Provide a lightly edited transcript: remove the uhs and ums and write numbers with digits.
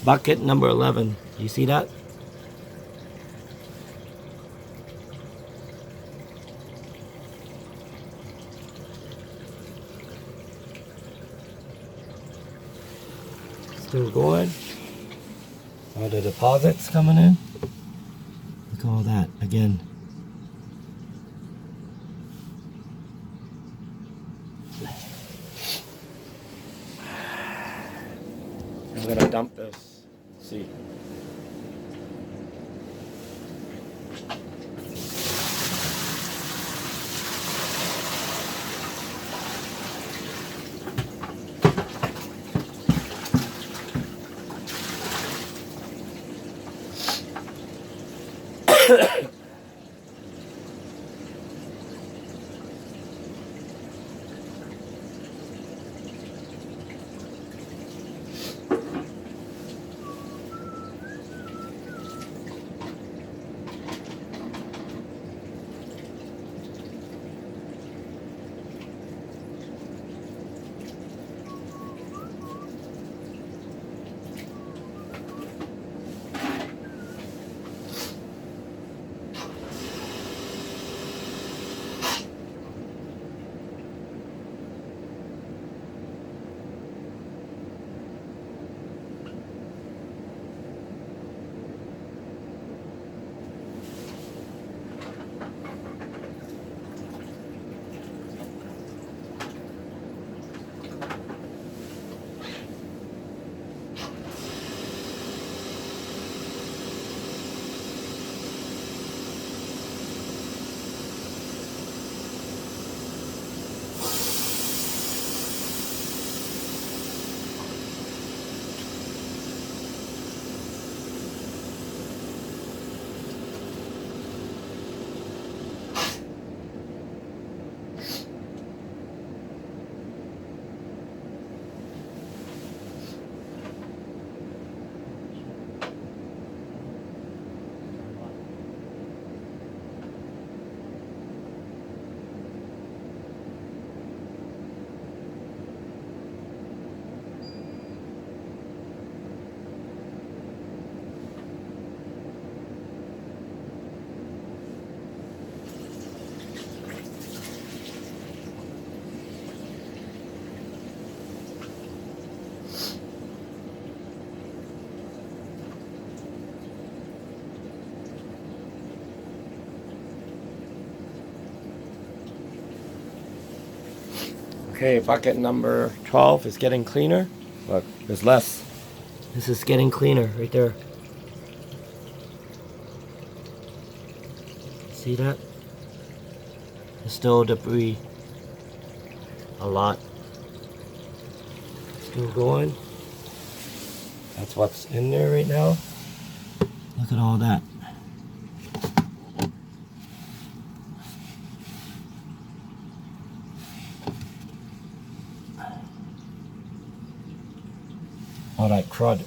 Bucket number 11. You see that? Still going. All the deposits coming in. Look at all that again. I'm gonna dump this. See. Okay, bucket number 12 is getting cleaner. Look, there's less. This is getting cleaner right there. See that? There's still debris. A lot. Still going. That's what's in there right now. Look at all that. All that crud.